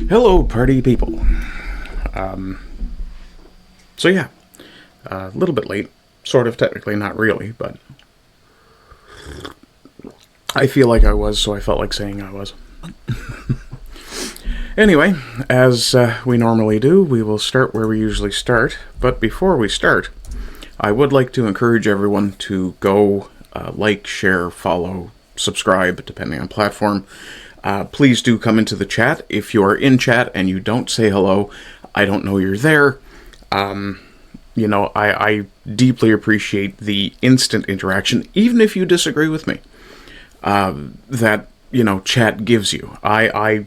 Hello, party people. So yeah, a little bit late. Sort of, technically, not really, but I feel like I was, so I felt like saying I was. Anyway, as we normally do, we will start where we usually start. But before we start, I would like to encourage everyone to go like, share, follow, subscribe, depending on platform. Please do come into the chat. If you are in chat and you don't say hello, I don't know you're there. I deeply appreciate the instant interaction, even if you disagree with me, that, chat gives you. I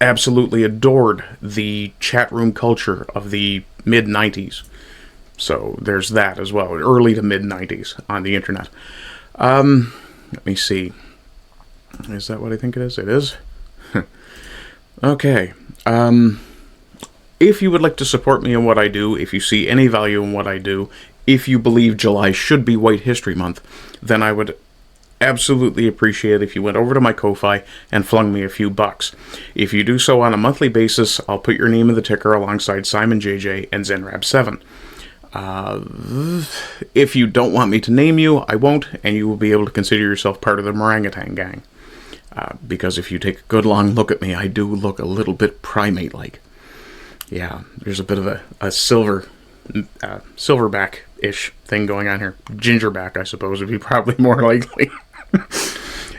absolutely adored the chat room culture of the mid-90s. So there's that as well, early to mid-90s on the internet. Let me see. Is that what I think it is? It is? Okay. If you would like to support me in what I do, if you see any value in what I do, if you believe July should be White History Month, then I would absolutely appreciate it if you went over to my Ko-Fi and flung me a few bucks. If you do so on a monthly basis, I'll put your name in the ticker alongside Simon JJ and ZenRab7. If you don't want me to name you, I won't, and you will be able to consider yourself part of the Orangutan gang. Because if you take a good long look at me, I do look a little bit primate-like. Yeah, there's a bit of a silverback-ish thing going on here. Gingerback, I suppose, would be probably more likely.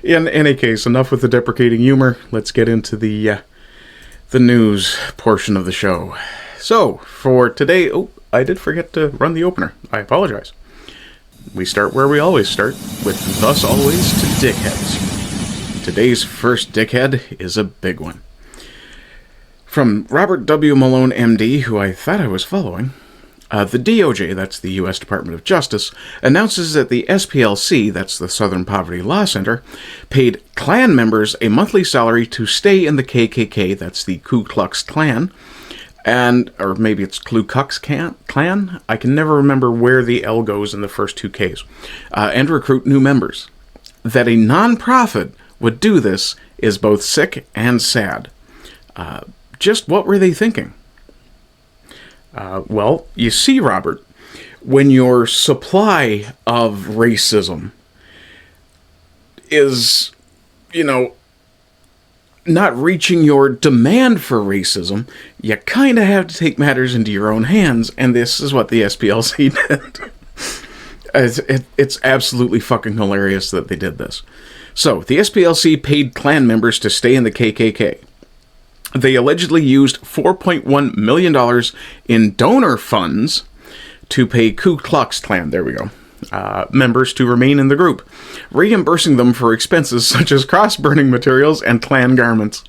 In any case, enough with the deprecating humor. Let's get into the news portion of the show. So, for today... Oh, I did forget to run the opener. I apologize. We start where we always start, with thus always to dickheads. Today's first dickhead is a big one. From Robert W. Malone, MD, who I thought I was following, the DOJ, that's the U.S. Department of Justice, announces that the SPLC, that's the Southern Poverty Law Center, paid Klan members a monthly salary to stay in the KKK, that's the Ku Klux Klan, or maybe it's Ku Klux Klan? I can never remember where the L goes in the first two Ks, and recruit new members. That a non-profit would do this is both sick and sad. Just what were they thinking? Well, you see, Robert, when your supply of racism is, not reaching your demand for racism, you kind of have to take matters into your own hands, and this is what the SPLC did. It's absolutely fucking hilarious that they did this. So, the SPLC paid Klan members to stay in the KKK. They allegedly used $4.1 million in donor funds to pay Ku Klux Klan, there we go, members to remain in the group, reimbursing them for expenses such as cross-burning materials and Klan garments.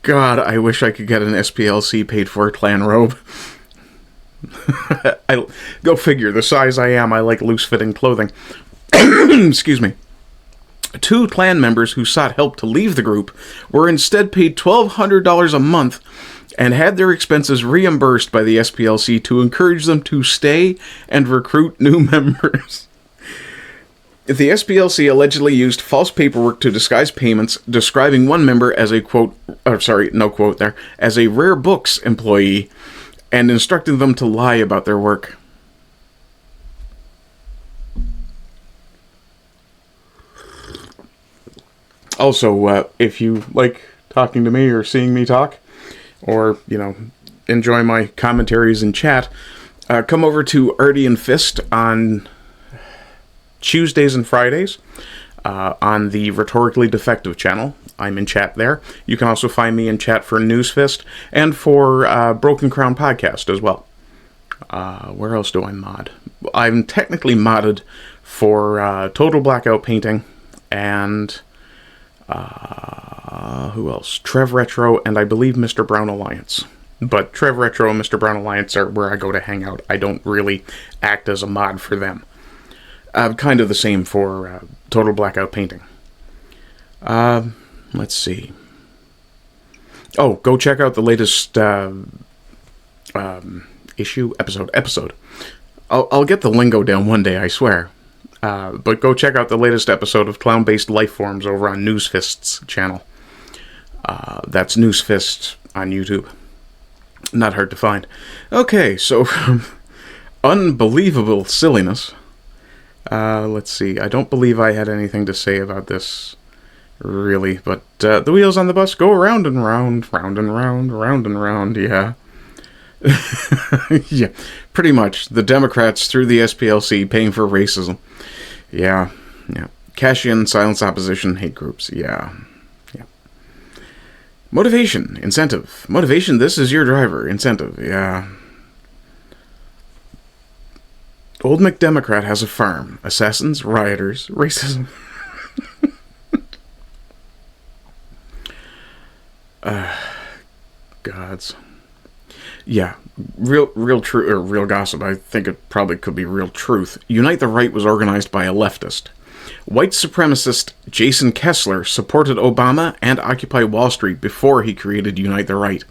God, I wish I could get an SPLC paid-for Klan robe. Go figure, the size I am, I like loose-fitting clothing. Excuse me. Two Klan members who sought help to leave the group were instead paid $1,200 a month and had their expenses reimbursed by the SPLC to encourage them to stay and recruit new members. The SPLC allegedly used false paperwork to disguise payments, describing one member as a as a Rare Books employee, and instructing them to lie about their work. Also, if you like talking to me or seeing me talk, or, enjoy my commentaries in chat, come over to Artie and Fist on Tuesdays and Fridays on the Rhetorically Defective channel. I'm in chat there. You can also find me in chat for Newsfist and for Broken Crown Podcast as well. Where else do I mod? I'm technically modded for Total Blackout Painting and... who else? Trev Retro and I believe Mr. Brown Alliance. But Trev Retro and Mr. Brown Alliance are where I go to hang out. I don't really act as a mod for them. Kind of the same for Total Blackout Painting. Let's see. Oh, go check out the latest episode. I'll get the lingo down one day, I swear. But go check out the latest episode of Clown-Based Lifeforms over on Newsfist's channel. That's Newsfist on YouTube. Not hard to find. Okay, so unbelievable silliness. Let's see. I don't believe I had anything to say about this, really. But the wheels on the bus go round and round, round and round, round and round, yeah. Yeah, pretty much. The Democrats through the SPLC paying for racism. Yeah. Cash in, silence opposition, hate groups. Yeah. Motivation, incentive. Motivation, this is your driver. Incentive, yeah. Old McDemocrat has a farm. Assassins, rioters, racism. Gods. Yeah, real true or real gossip. I think it probably could be real truth. Unite the Right was organized by a leftist. White supremacist Jason Kessler supported Obama and Occupy Wall Street before he created Unite the Right.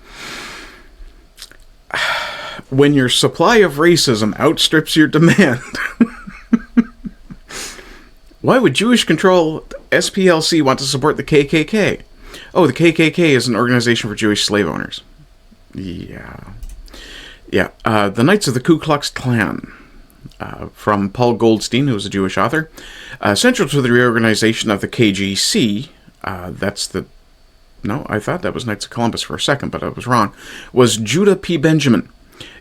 When your supply of racism outstrips your demand, why would Jewish-controlled SPLC want to support the KKK? Oh, the KKK is an organization for Jewish slave owners. Yeah. The Knights of the Ku Klux Klan. From Paul Goldstein, who was a Jewish author. Central to the reorganization of the KGC, I thought that was Knights of Columbus for a second, but I was wrong, was Judah P. Benjamin.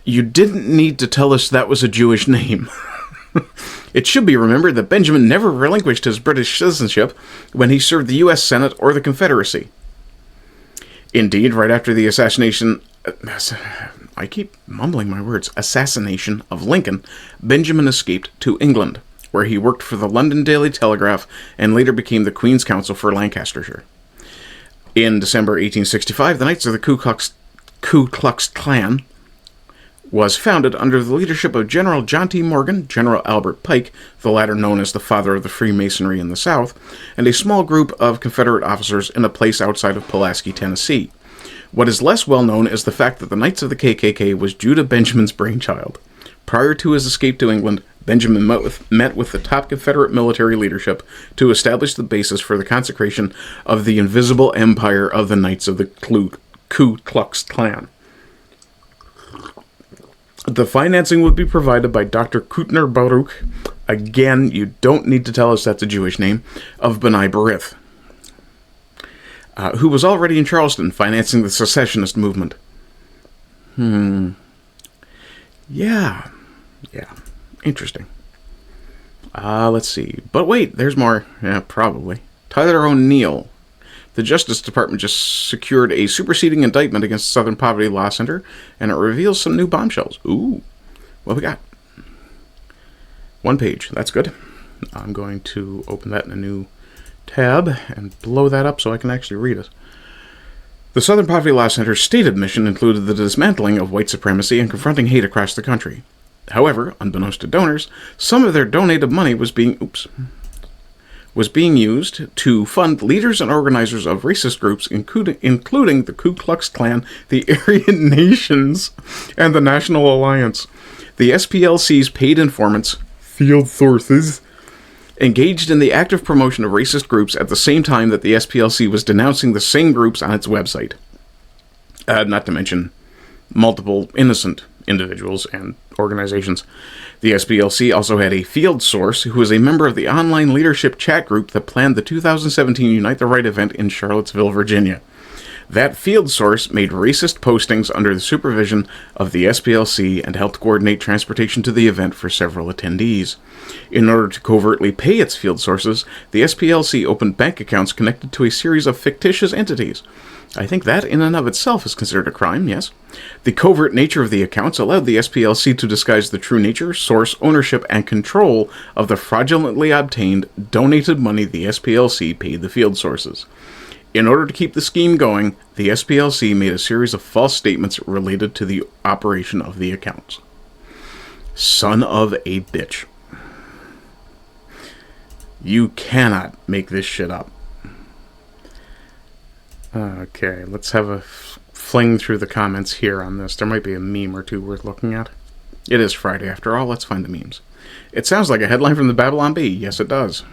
You didn't need to tell us that was a Jewish name. It should be remembered that Benjamin never relinquished his British citizenship when he served the U.S. Senate or the Confederacy. Indeed, right after the assassination of Lincoln, Benjamin escaped to England, where he worked for the London Daily Telegraph and later became the Queen's Counsel for Lancastershire. In December 1865, the Knights of the Ku Klux Klan was founded under the leadership of General John T. Morgan, General Albert Pike, the latter known as the father of the Freemasonry in the South, and a small group of Confederate officers in a place outside of Pulaski, Tennessee. What is less well known is the fact that the Knights of the KKK was Judah Benjamin's brainchild. Prior to his escape to England, Benjamin met with the top Confederate military leadership to establish the basis for the consecration of the invisible empire of the Knights of the Ku Klux Klan. The financing would be provided by Dr. Kutner Baruch, again, you don't need to tell us that's a Jewish name, of B'nai B'rith, who was already in Charleston financing the secessionist movement. Yeah, interesting. Let's see. But wait, there's more. Yeah, probably. Tyler O'Neill. The Justice Department just secured a superseding indictment against the Southern Poverty Law Center, and it reveals some new bombshells. Ooh, what we got? One page. That's good. I'm going to open that in a new tab and blow that up so I can actually read it. The Southern Poverty Law Center's stated mission included the dismantling of white supremacy and confronting hate across the country. However, unbeknownst to donors, some of their donated money was being used to fund leaders and organizers of racist groups, including the Ku Klux Klan, the Aryan Nations, and the National Alliance. The SPLC's paid informants, field sources, engaged in the active promotion of racist groups at the same time that the SPLC was denouncing the same groups on its website. Not to mention multiple innocent individuals and organizations. The SPLC also had a field source who was a member of the online leadership chat group that planned the 2017 Unite the Right event in Charlottesville, Virginia. That field source made racist postings under the supervision of the SPLC and helped coordinate transportation to the event for several attendees. In order to covertly pay its field sources, the SPLC opened bank accounts connected to a series of fictitious entities. I think that in and of itself is considered a crime, yes. The covert nature of the accounts allowed the SPLC to disguise the true nature, source, ownership, and control of the fraudulently obtained, donated money the SPLC paid the field sources. In order to keep the scheme going, the SPLC made a series of false statements related to the operation of the accounts. Son of a bitch. You cannot make this shit up. Okay, let's have a fling through the comments here on this. There might be a meme or two worth looking at. It is Friday after all, let's find the memes. It sounds like a headline from the Babylon Bee. Yes, it does.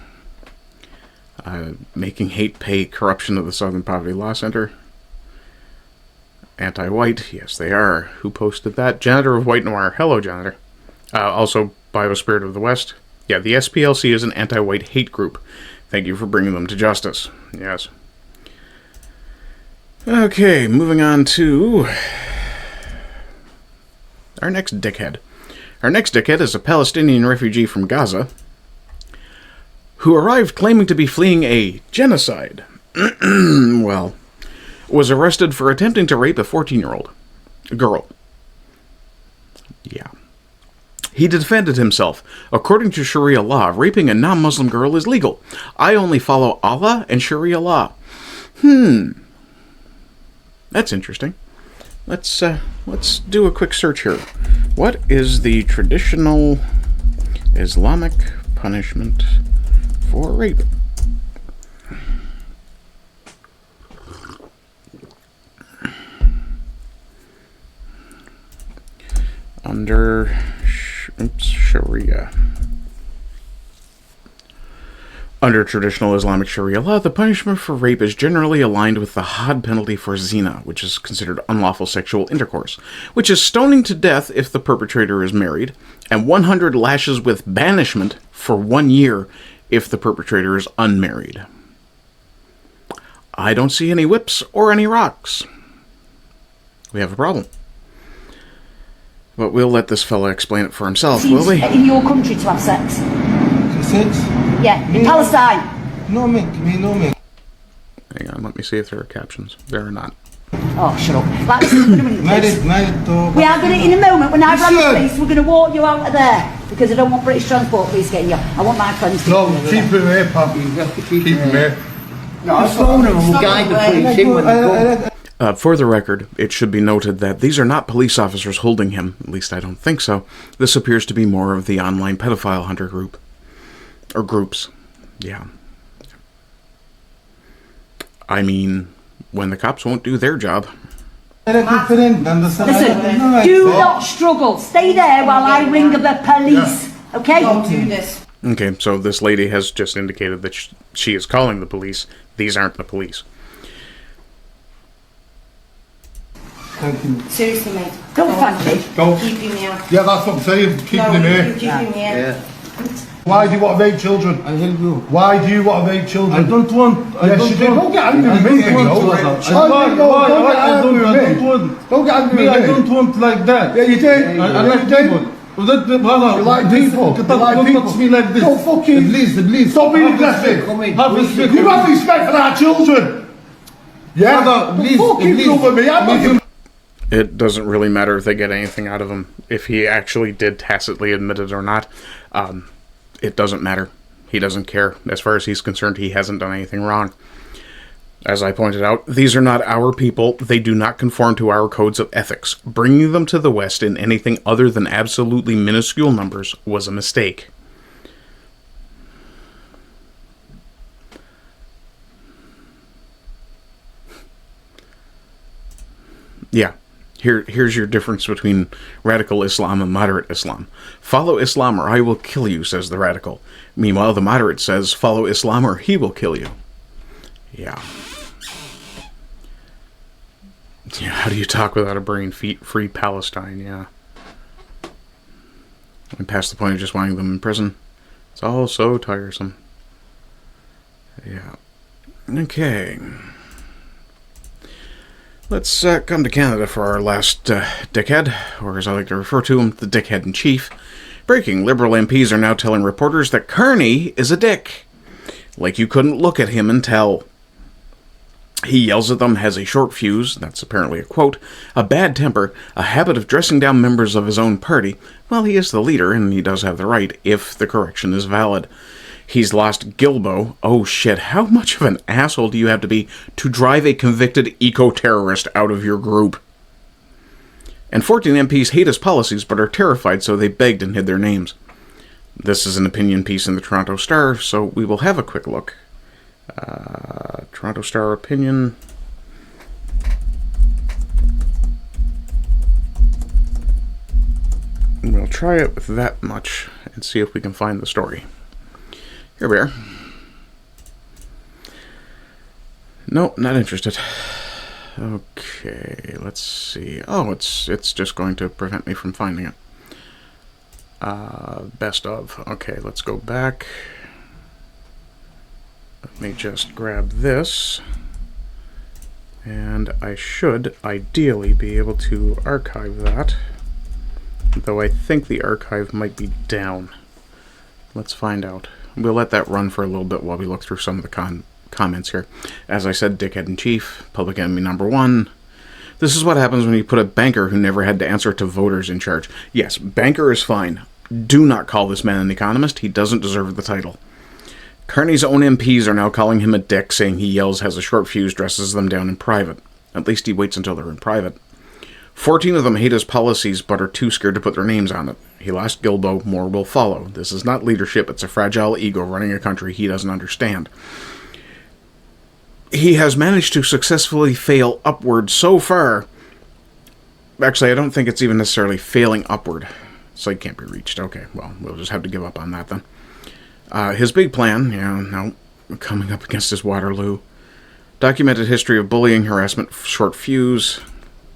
Making hate pay corruption of the Southern Poverty Law Center. Anti-white, yes they are. Who posted that? Janitor of White Noir. Hello, Janitor. Also, Biospirit of the West. Yeah, the SPLC is an anti-white hate group. Thank you for bringing them to justice. Yes. Okay, moving on to our next dickhead. Our next dickhead is a Palestinian refugee from Gaza who arrived claiming to be fleeing a genocide. Well, was arrested for attempting to rape a 14-year-old girl. Yeah. He defended himself. According to Sharia law, raping a non-Muslim girl is legal. I only follow Allah and Sharia law. That's interesting. Let's do a quick search here. What is the traditional Islamic punishment for rape? Under Sharia. Under traditional Islamic Sharia law, the punishment for rape is generally aligned with the had penalty for zina, which is considered unlawful sexual intercourse, which is stoning to death if the perpetrator is married, and 100 lashes with banishment for 1 year if the perpetrator is unmarried. I don't see any whips or any rocks. We have a problem. But we'll let this fella explain it for himself, will we? In your country to have sex. Sex? Yeah, in Palestine. No, mate, no, mate. Hang on, let me see if there are captions. There are not. Oh, shut up. Right, listen, we're going to Married, we are going to, in a moment, when I run the police, we're going to walk you out of there. Because I don't want British Transport Police getting you. I want my friends to No, keep him here, Pappy. Keep him here. No, I'll phone him and we'll guide the police in when they come. For the record, it should be noted that these are not police officers holding him. At least I don't think so. This appears to be more of the online pedophile hunter group. Or groups. Yeah. I mean, when the cops won't do their job. Listen, do not struggle. Stay there while I ring the police. Okay? Don't do this. Okay, so this lady has just indicated that she is calling the police. These aren't the police. Thank you. Seriously, mate. Don't thank me. Go. Keep him here. Yeah, that's what I'm saying. Keep No, him you here. keep him here. Yeah. Why do you want to rape children? I help you. Why do you want to rape children? I don't want. Yes, you do. Don't get angry with me, I though. don't want. Don't get angry Me, with I me. don't want like that. Yeah, you do. I like people. You like people. You like people. Don't touch me like this. Don't fucking. Please. Stop being aggressive. Have respect. You have respect for our children. Yeah. Brother, please, Fucking please. over me. I'm not gonna. It doesn't really matter if they get anything out of him. If he actually did tacitly admit it or not, it doesn't matter. He doesn't care. As far as he's concerned, he hasn't done anything wrong. As I pointed out, these are not our people. They do not conform to our codes of ethics. Bringing them to the West in anything other than absolutely minuscule numbers was a mistake. Yeah. Here's your difference between radical Islam and moderate Islam. Follow Islam or I will kill you, says the radical. Meanwhile, the moderate says, follow Islam or he will kill you. Yeah. Yeah, how do you talk without a brain? Free Palestine, yeah. And past the point of just wanting them in prison. It's all so tiresome. Yeah. Okay. Let's come to Canada for our last dickhead, or as I like to refer to him, the dickhead in chief. Breaking, Liberal MPs are now telling reporters that Carney is a dick. Like you couldn't look at him and tell. He yells at them, has a short fuse, that's apparently a quote, a bad temper, a habit of dressing down members of his own party. Well, he is the leader, and he does have the right, if the correction is valid. He's lost Gilbo. Oh shit, how much of an asshole do you have to be to drive a convicted eco-terrorist out of your group? And 14 MPs hate his policies but are terrified, so they begged and hid their names. This is an opinion piece in the Toronto Star, so we will have a quick look. Toronto Star opinion. We'll try it with that much and see if we can find the story. Here we are. Nope, not interested. Okay, let's see. Oh, it's just going to prevent me from finding it. Best of. Okay, let's go back. Let me just grab this. And I should ideally be able to archive that. Though I think the archive might be down. Let's find out. We'll let that run for a little bit while we look through some of the comments here. As I said, dickhead in chief, public enemy number one. This is what happens when you put a banker who never had to answer to voters in charge. Yes, banker is fine. Do not call this man an economist. He doesn't deserve the title. Carney's own MPs are now calling him a dick, saying he yells, has a short fuse, dresses them down in private. At least he waits until they're in private. 14 of them hate his policies, but are too scared to put their names on it. He lost Gilbo, more will follow. This is not leadership, it's a fragile ego running a country he doesn't understand. He has managed to successfully fail upward so far. Actually, I don't think it's even necessarily failing upward. Site can't be reached. Okay, well, we'll just have to give up on that then. His big plan, coming up against his Waterloo. Documented history of bullying, harassment, short fuse.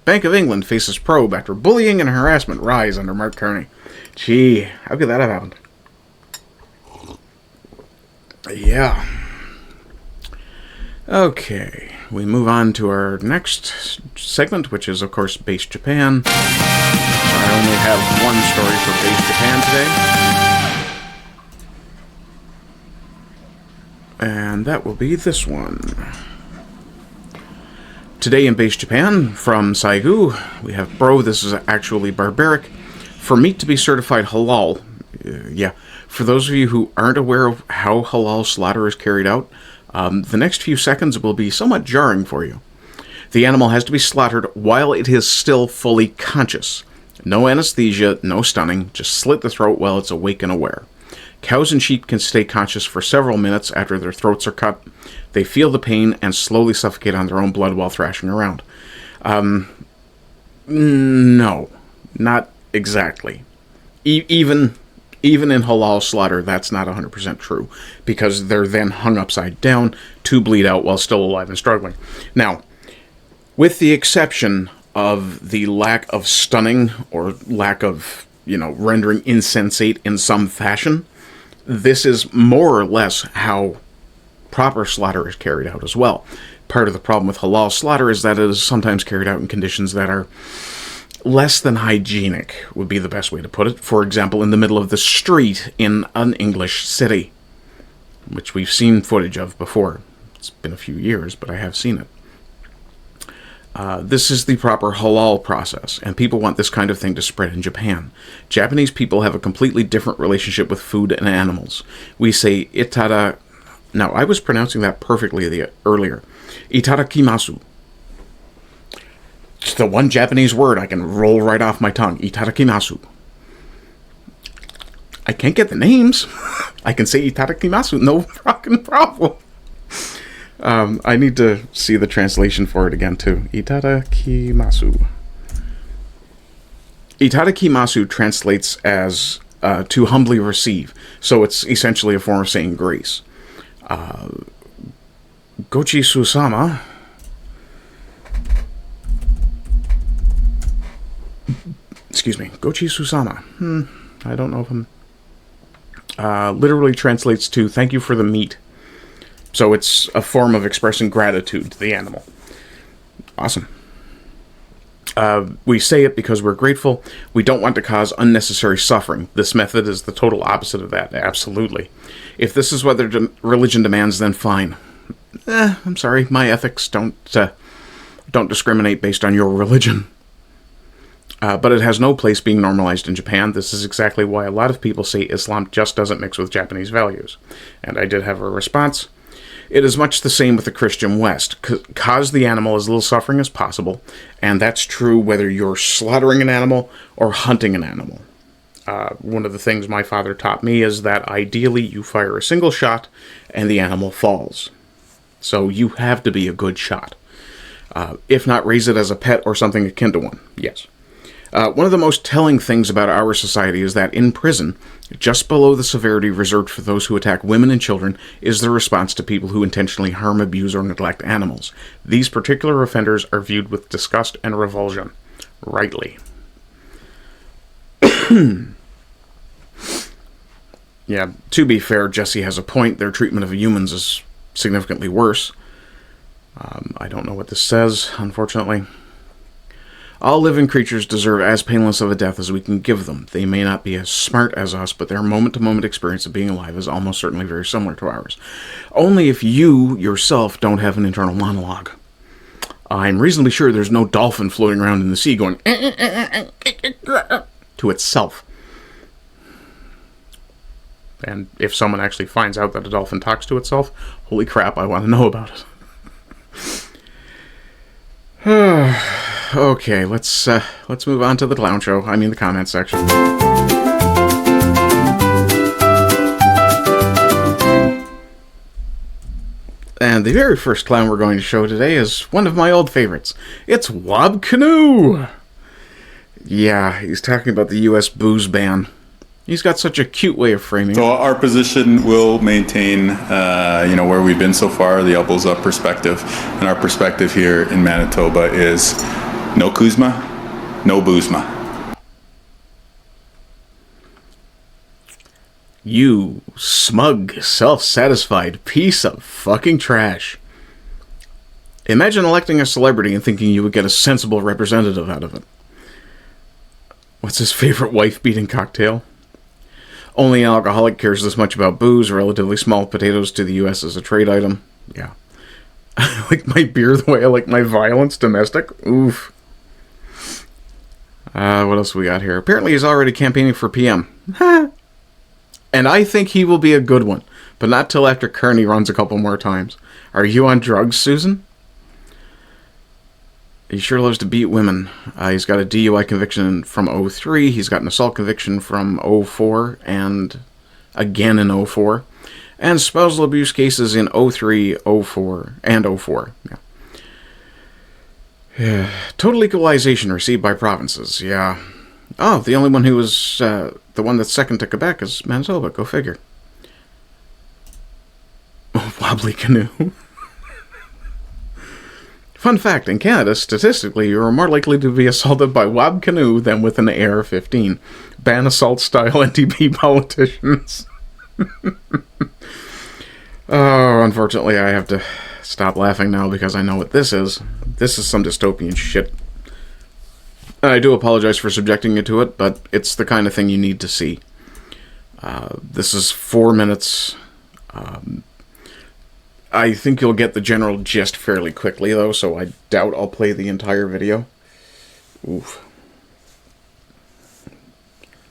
Bank of England faces probe after bullying and harassment rise under Mark Carney. Gee, how could that have happened? Yeah. Okay, we move on to our next segment, which is, of course, Base Japan. I only have one story for Base Japan today. And that will be this one. Today in Base Japan, from Saigu, we have, bro, this is actually barbaric. For meat to be certified halal, for those of you who aren't aware of how halal slaughter is carried out, the next few seconds will be somewhat jarring for you. The animal has to be slaughtered while it is still fully conscious. No anesthesia, no stunning, just slit the throat while it's awake and aware. Cows and sheep can stay conscious for several minutes after their throats are cut. They feel the pain and slowly suffocate on their own blood while thrashing around. No, not exactly. Even in halal slaughter, that's not 100% true, because they're then hung upside down to bleed out while still alive and struggling. Now, with the exception of the lack of stunning or lack of, rendering insensate in some fashion, this is more or less how proper slaughter is carried out as well. Part of the problem with halal slaughter is that it is sometimes carried out in conditions that are less than hygienic, would be the best way to put it. For example, in the middle of the street in an English city, which we've seen footage of before. It's been a few years, but I have seen it. This is the proper halal process, and people want this kind of thing to spread in Japan. Japanese people have a completely different relationship with food and animals. We say itada... Now, I was pronouncing that perfectly earlier. Itadakimasu. It's the one Japanese word I can roll right off my tongue. Itadakimasu. I can't get the names. I can say itadakimasu, no fucking problem. I need to see the translation for it again, too. Itadakimasu. Itadakimasu translates as to humbly receive. So it's essentially a form of saying grace. Gochi Susama. Excuse me. Gochi Susama. I don't know if I'm... literally translates to thank you for the meat. So it's a form of expressing gratitude to the animal. Awesome. We say it because we're grateful. We don't want to cause unnecessary suffering. This method is the total opposite of that. Absolutely. If this is what their religion demands, then fine. I'm sorry. My ethics don't discriminate based on your religion. But it has no place being normalized in Japan. This is exactly why a lot of people say Islam just doesn't mix with Japanese values. And I did have a response. It is much the same with the Christian West. Cause the animal as little suffering as possible, and that's true whether you're slaughtering an animal or hunting an animal. One of the things my father taught me is that ideally you fire a single shot and the animal falls. So you have to be a good shot. If not, raise it as a pet or something akin to one. Yes. One of the most telling things about our society is that in prison, just below the severity reserved for those who attack women and children, is the response to people who intentionally harm, abuse, or neglect animals. These particular offenders are viewed with disgust and revulsion. Rightly. Yeah, to be fair, Jesse has a point. Their treatment of humans is significantly worse. I don't know what this says, unfortunately. All living creatures deserve as painless of a death as we can give them. They may not be as smart as us, but their moment-to-moment experience of being alive is almost certainly very similar to ours. Only if you, yourself, don't have an internal monologue. I'm reasonably sure there's no dolphin floating around in the sea going to itself. And if someone actually finds out that a dolphin talks to itself, holy crap, I want to know about it. Okay, let's move on to the clown show. I mean the comment section. And the very first clown we're going to show today is one of my old favorites. It's Wob Canoe! Yeah, he's talking about the U.S. booze ban. He's got such a cute way of framing it. So our position will maintain, where we've been so far, the elbows up perspective. And our perspective here in Manitoba is no Kuzma, no Boozma. You smug, self-satisfied piece of fucking trash. Imagine electing a celebrity and thinking you would get a sensible representative out of it. What's his favorite wife-beating cocktail? Only an alcoholic cares this much about booze, relatively small potatoes to the U.S. as a trade item. Yeah. I like my beer the way I like my violence, domestic. Oof. What else we got here? Apparently he's already campaigning for PM. And I think he will be a good one, but not till after Kearney runs a couple more times. Are you on drugs, Susan? He sure loves to beat women. He's got a DUI conviction from 03. He's got an assault conviction from 04 and again in 04. And spousal abuse cases in 03, 04, and 04. Yeah. Total equalization received by provinces. Yeah. Oh, the only one who was the one that's second to Quebec is Manitoba. Go figure. Wobbly Canoe. Fun fact, in Canada, statistically, you are more likely to be assaulted by Wob Canoe than with an AR-15. Ban assault-style NDP politicians. Oh, unfortunately, I have to stop laughing now because I know what this is. This is some dystopian shit. And I do apologize for subjecting you to it, but it's the kind of thing you need to see. This is 4 minutes. I think you'll get the general gist fairly quickly, though, so I doubt I'll play the entire video. Oof.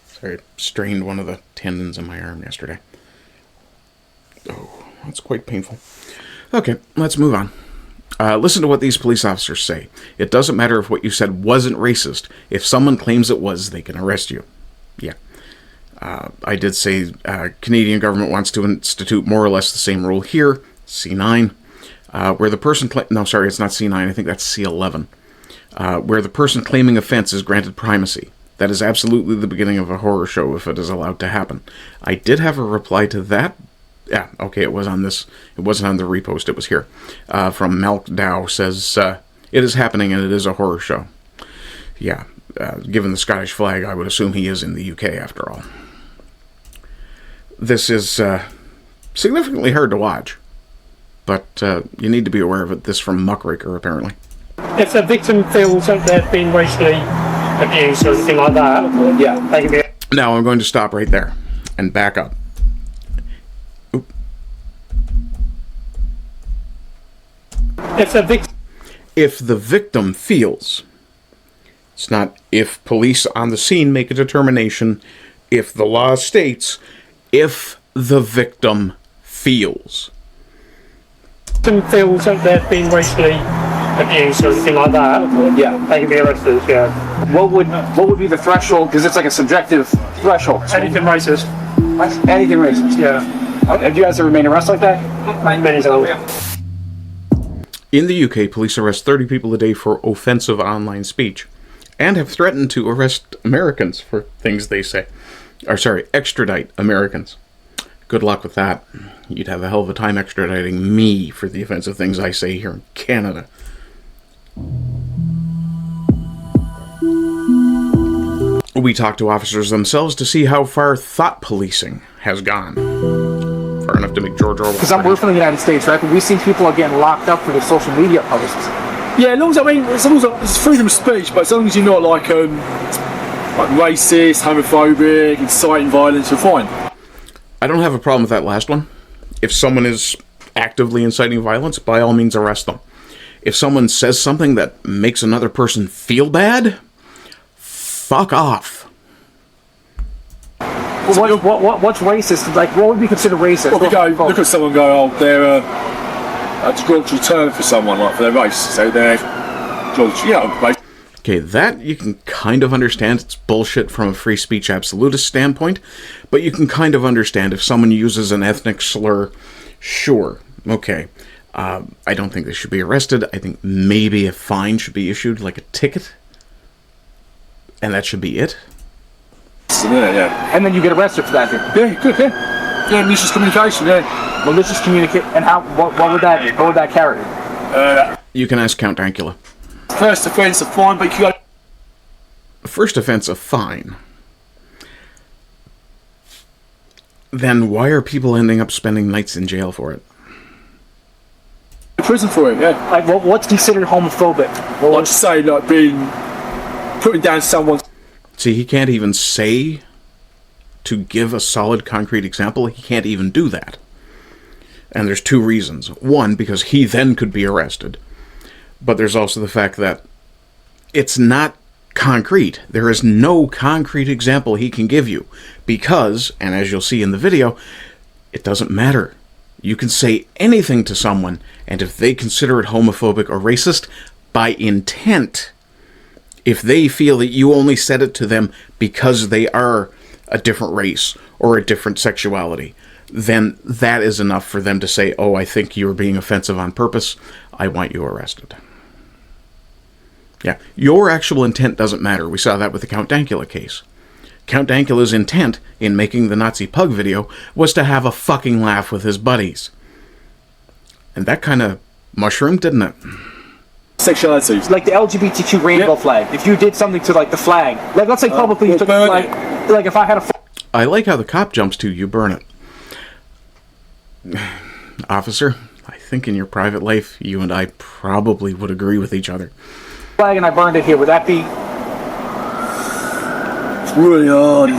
Sorry, I strained one of the tendons in my arm yesterday. Oh, that's quite painful. Okay, let's move on. Listen to what these police officers say. It doesn't matter if what you said wasn't racist. If someone claims it was, they can arrest you. Yeah. I did say Canadian government wants to institute more or less the same rule here. C9, where the person no, sorry, it's not C9, I think that's C11, where the person claiming offense is granted primacy. That is absolutely the beginning of a horror show if it is allowed to happen. I did have a reply to that. Yeah, okay, it was on this. It wasn't on the repost, it was here. From Malk Dow says, it is happening and it is a horror show. Yeah, given the Scottish flag, I would assume he is in the UK after all. This is significantly hard to watch. But you need to be aware of it. This from Muckraker, apparently. If the victim feels that they've been racially abused or anything like that, yeah, they can be... Now I'm going to stop right there and back up. Oop. If the victim feels, it's not if police on the scene make a determination, if the law states, if the victim feels. Feels that they've been racially abused or anything like that, yeah, they can be arrested, yeah. What would be the threshold? Because it's like a subjective threshold. Anything racist. Anything racist. Yeah. Have you guys ever made arrests like that? Many times. In the UK, police arrest 30 people a day for offensive online speech. and have threatened to arrest Americans for things they say. Or sorry, extradite Americans. Good luck with that. You'd have a hell of a time extraditing me for the offensive things I say here in Canada. We talked to officers themselves to see how far thought policing has gone. Far enough to make George Orwell. Because we're from the United States, right? But we've seen people are getting locked up for their social media posts. Yeah, as long as it's freedom of speech, but as long as you're not like racist, homophobic, inciting violence, you're fine. I don't have a problem with that last one. If someone is actively inciting violence, by all means arrest them. If someone says something that makes another person feel bad, fuck off. What's racist? Like, what would be considered racist? Well, you go, look at someone and go, oh, they're a derogatory term for someone, like for their race. So they're derogatory, you know, race. Okay, that you can kind of understand. It's bullshit from a free speech absolutist standpoint, but you can kind of understand if someone uses an ethnic slur, sure, okay. I don't think they should be arrested. I think maybe a fine should be issued, like a ticket, and that should be it. Yeah. And then you get arrested for that. Yeah, good, yeah. Yeah, malicious communication, yeah. Malicious communicate, and what would that carry? You can ask Count Dankula. First offence, a fine, but you got... First offense, a fine. Then why are people ending up spending nights in jail for it? Prison for it, yeah. Like, what's considered homophobic? Well, I'd say, like, putting down someone's... See, he can't even say, to give a solid, concrete example, he can't even do that. And there's two reasons. One, because he then could be arrested. But there's also the fact that it's not concrete. There is no concrete example he can give you. Because, and as you'll see in the video, it doesn't matter. You can say anything to someone, and if they consider it homophobic or racist, by intent, if they feel that you only said it to them because they are a different race or a different sexuality, then that is enough for them to say, oh, I think you're being offensive on purpose. I want you arrested. Yeah, your actual intent doesn't matter. We saw that with the Count Dankula case. Count Dankula's intent in making the Nazi pug video was to have a fucking laugh with his buddies. And that kind of mushroomed, didn't it? Sexuality. Like the LGBTQ rainbow flag. If you did something to, like, the flag. Like, let's say publicly you took the flag. Like, if I had a... I like how the cop jumps to, you burn it. Officer, I think in your private life, you and I probably would agree with each other. Flag and I burned it here. Would that be... Really hard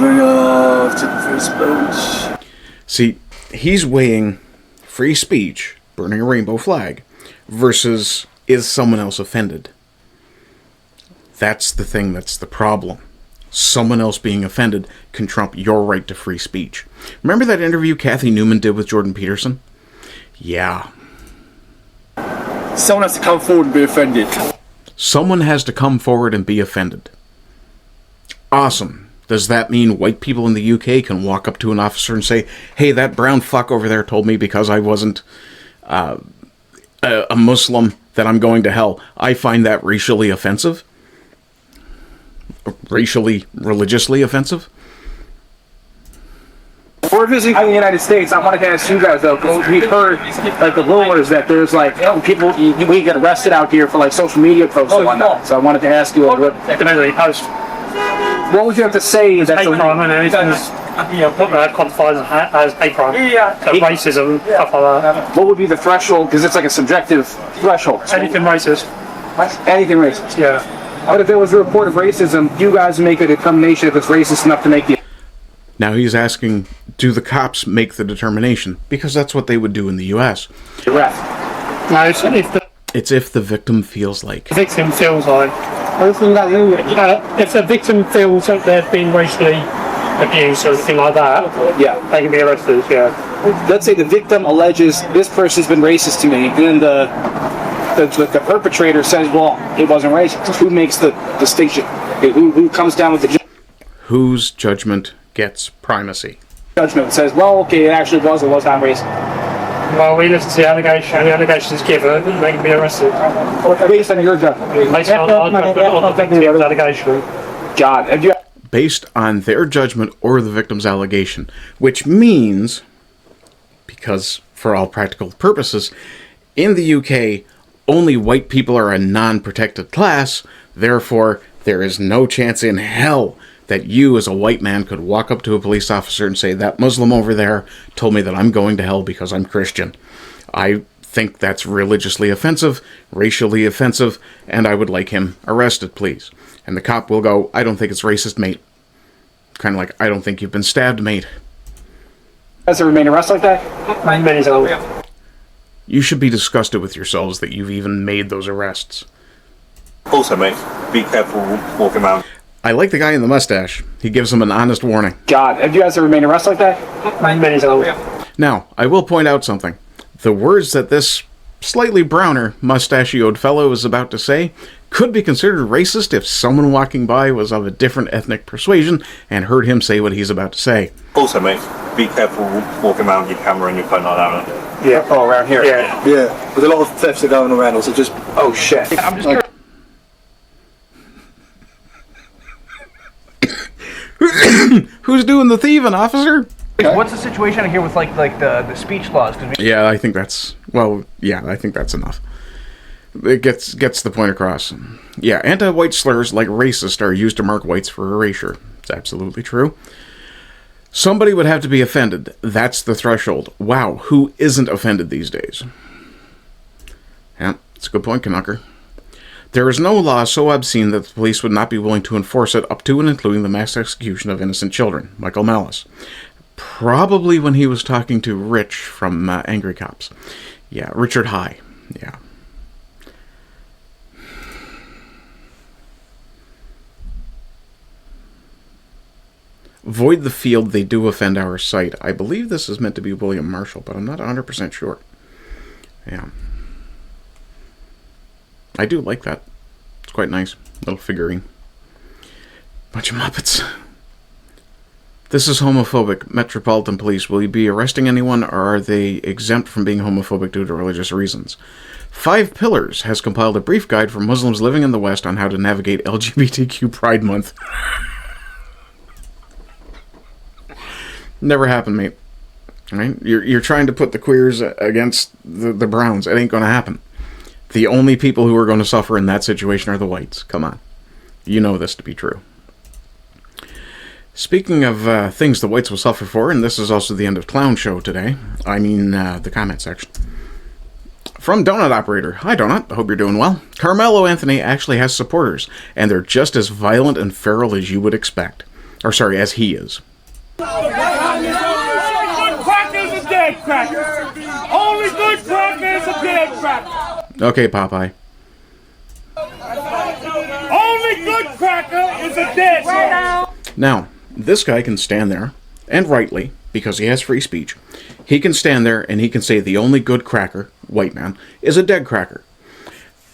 to free speech. See, he's weighing free speech, burning a rainbow flag, versus is someone else offended? That's the thing that's the problem. Someone else being offended can trump your right to free speech. Remember that interview Kathy Newman did with Jordan Peterson? Yeah. Someone has to come forward and be offended. Someone has to come forward and be offended. Awesome. Does that mean white people in the UK can walk up to an officer and say, hey, that brown fuck over there told me because I wasn't a Muslim that I'm going to hell? I find that racially offensive. Racially, religiously offensive. We're visiting in the United States. I wanted to ask you guys, though, because we've heard, like, the rumors that there's, like, people, we get arrested out here for, like, social media posts and whatnot. So I wanted to ask you, what would you have to say that hate crime and anything that qualifies as hate crime. So racism, stuff like that. What would be the threshold? Because it's like a subjective threshold. Anything racist. Anything racist. Yeah. But if there was a report of racism, you guys make a determination if it's racist enough to make the... Now he's asking, do the cops make the determination? Because that's what they would do in the U.S. Correct. No, It's if the victim feels like. The victim feels like. If the victim feels that they've been racially abused or anything like that, yeah, they can be arrested, yeah. Let's say the victim alleges this person's been racist to me, and then the perpetrator says, well, it wasn't racist. Who makes the distinction? Who comes down with the whose judgment gets primacy? Judgment says, well, okay, it actually was or was not racist. Well, we listen to the allegation, and the allegations given, they can be arrested. Based on your judgment. Based on the victim's allegation. John, have you... Based on their judgment or the victim's allegation, which means, because for all practical purposes, in the UK, only white people are a non-protected class, therefore, there is no chance in hell that you as a white man could walk up to a police officer and say, that Muslim over there told me that I'm going to hell because I'm Christian. I think that's religiously offensive, racially offensive, and I would like him arrested, please. And the cop will go, I don't think it's racist, mate. Kind of like, I don't think you've been stabbed, mate. Has there remained arrest like that? Many times. You should be disgusted with yourselves that you've even made those arrests. Also, mate, be careful walking around. I like the guy in the mustache. He gives him an honest warning. John, have you guys ever remained arrest like that? Many times. Now, I will point out something. The words that this slightly browner, mustachioed fellow is about to say could be considered racist if someone walking by was of a different ethnic persuasion and heard him say what he's about to say. Also, mate, be careful walking around with your camera and your phone like that. Yeah. Oh, around here? Yeah. Yeah, there's a lot of thefts are going around, so just... Oh, shit. I'm just curious. Who's doing the thieving, officer? What's the situation here with like the speech laws? Yeah, I think that's... Well, yeah, I think that's enough. It gets the point across. Yeah, anti-white slurs like racist are used to mark whites for erasure. It's absolutely true. Somebody would have to be offended. That's the threshold. Wow, who isn't offended these days? Yeah, it's a good point, Canucker. There is no law so obscene that the police would not be willing to enforce it up to and including the mass execution of innocent children. Michael Malice. Probably when he was talking to Rich from Angry Cops. Yeah, Richard High. Yeah. Void the field, they do offend our sight. I believe this is meant to be William Marshall, but I'm not 100% sure. Yeah. I do like that. It's quite nice. Little figurine. Bunch of Muppets. This is homophobic. Metropolitan Police, will you be arresting anyone, or are they exempt from being homophobic due to religious reasons? 5 Pillars has compiled a brief guide for Muslims living in the West on how to navigate LGBTQ Pride Month. Never happened, mate. Right? You're trying to put the queers against the browns. It ain't gonna happen. The only people who are going to suffer in that situation are the whites. Come on. You know this to be true. Speaking of things the whites will suffer for, and this is also the end of Clown Show today. I mean, the comment section. From Donut Operator. Hi, Donut. I hope you're doing well. Carmelo Anthony actually has supporters, and they're just as violent and feral as you would expect. Or, sorry, as he is. Good crackers are dead crackers. Only good crackers are dead crackers. Okay, Popeye. Only good cracker is a dead cracker. Now, this guy can stand there, and rightly, because he has free speech, he can stand there and he can say the only good cracker, white man, is a dead cracker.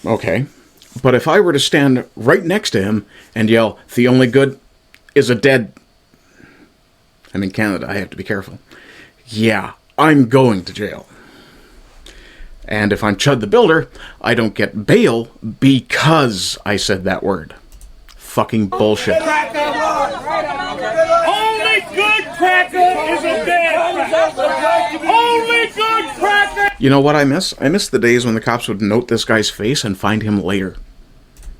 Okay, but if I were to stand right next to him and yell, the only good is a dead... I'm in Canada, I have to be careful. Yeah, I'm going to jail. And if I'm Chud the Builder, I don't get bail because I said that word. Fucking bullshit. Only good cracker is a dead cracker. Only good cracker You know what I miss? I miss the days when the cops would note this guy's face and find him later.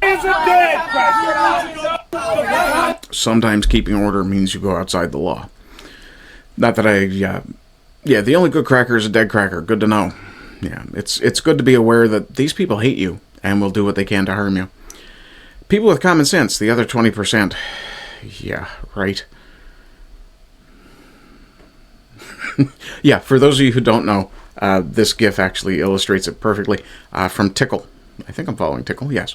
is a dead cracker. Sometimes keeping order means you go outside the law. Not that yeah, the only good cracker is a dead cracker. Good to know. Yeah, it's good to be aware that these people hate you and will do what they can to harm you. People with common sense, the other 20%. Yeah, right. Yeah, for those of you who don't know, this GIF actually illustrates it perfectly. From Tickle. I think I'm following Tickle, yes.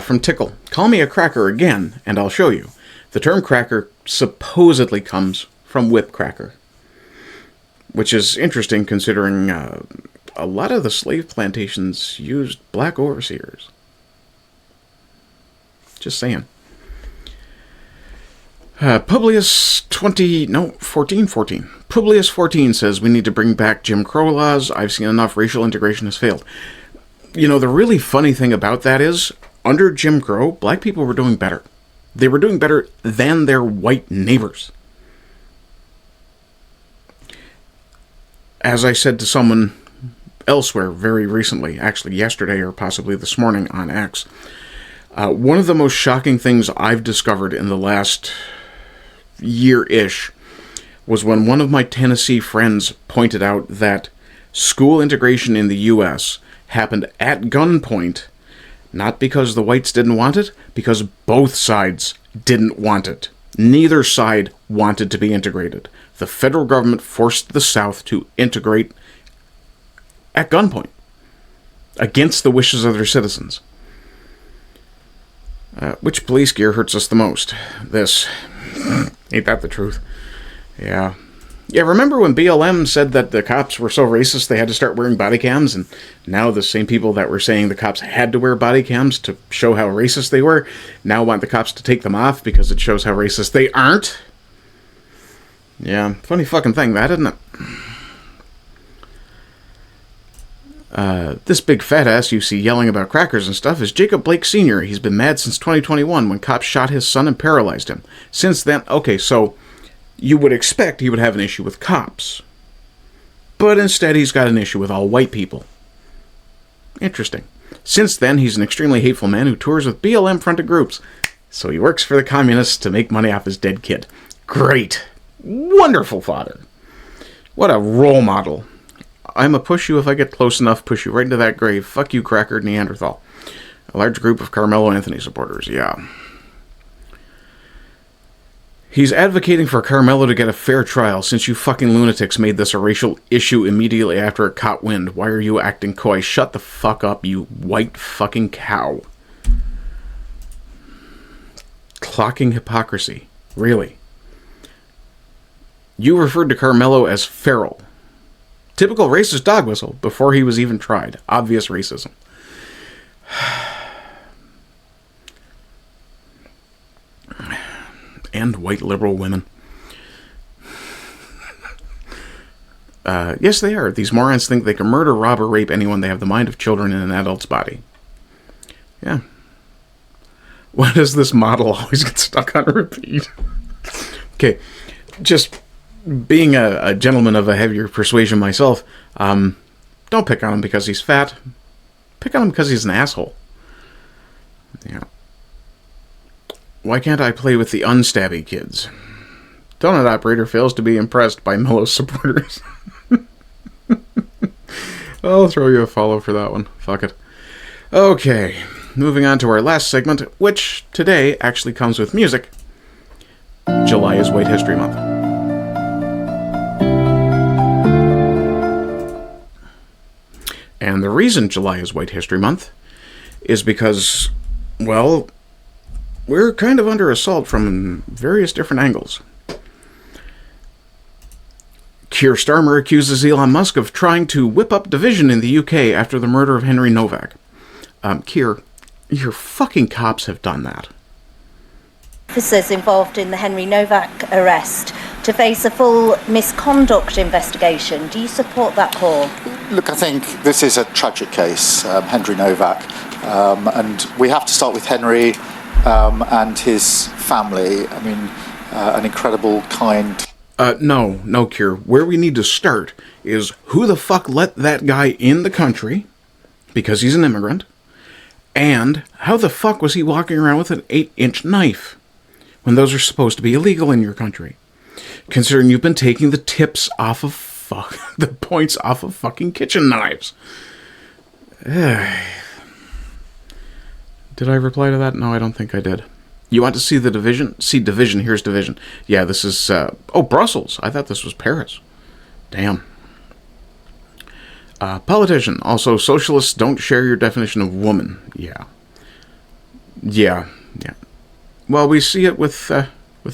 From Tickle. Call me a cracker again, and I'll show you. The term cracker supposedly comes from whip cracker. Which is interesting considering a lot of the slave plantations used black overseers. Just saying. Publius 14. Publius 14 says we need to bring back Jim Crow laws. I've seen enough. Racial integration has failed. You know, the really funny thing about that is, under Jim Crow, black people were doing better. They were doing better than their white neighbors. As I said to someone elsewhere very recently, actually yesterday or possibly this morning on X, one of the most shocking things I've discovered in the last year-ish was when one of my Tennessee friends pointed out that school integration in the U.S. happened at gunpoint, not because the whites didn't want it, because both sides didn't want it. Neither side wanted to be integrated. The federal government forced the South to integrate at gunpoint, against the wishes of their citizens. Which police gear hurts us the most? This. Ain't that the truth? Yeah. Yeah, remember when BLM said that the cops were so racist they had to start wearing body cams, and now the same people that were saying the cops had to wear body cams to show how racist they were now want the cops to take them off because it shows how racist they aren't? Yeah, funny fucking thing that, isn't it? This big fat ass you see yelling about crackers and stuff is Jacob Blake Sr. He's been mad since 2021 when cops shot his son and paralyzed him. Since then, okay, so you would expect he would have an issue with cops. But instead he's got an issue with all white people. Interesting. Since then, he's an extremely hateful man who tours with BLM-fronted groups. So he works for the communists to make money off his dead kid. Great. Wonderful father. What a role model. I'ma push you if I get close enough, push you right into that grave. Fuck you, cracker Neanderthal. A large group of Carmelo Anthony supporters, yeah. He's advocating for Carmelo to get a fair trial since you fucking lunatics made this a racial issue immediately after it caught wind. Why are you acting coy? Shut the fuck up, you white fucking cow. Clocking hypocrisy. Really. You referred to Carmelo as feral. Typical racist dog whistle before he was even tried. Obvious racism. And white liberal women. Yes, they are. These morons think they can murder, rob, or rape anyone they have the mind of children in an adult's body. Yeah. Why does this model always get stuck on repeat? Okay, just being a gentleman of a heavier persuasion myself, don't pick on him because he's fat. Pick on him because he's an asshole. Yeah. Why can't I play with the unstabby kids? Donut operator fails to be impressed by Mello's supporters. I'll throw you a follow for that one. Fuck it. Okay, moving on to our last segment, which today actually comes with music. July is White History Month. And the reason July is White History Month is because, well, we're kind of under assault from various different angles. Keir Starmer accuses Elon Musk of trying to whip up division in the UK after the murder of Henry Novak. Keir, your fucking cops have done that. Officers involved in the Henry Novak arrest to face a full misconduct investigation. Do you support that call? Look, I think this is a tragic case, Henry Novak, and we have to start with Henry and his family. I mean, an incredible, kind... No, Keir. Where we need to start is who the fuck let that guy in the country, because he's an immigrant, and how the fuck was he walking around with an 8-inch knife when those are supposed to be illegal in your country? Considering you've been taking the tips off of the points off of fucking kitchen knives. Did I reply to that? No, I don't think I did. You want to see the division? See division, here's division. Yeah, this is, Brussels. I thought this was Paris. Damn. Politician. Also, socialists don't share your definition of woman. Yeah. Well, we see it with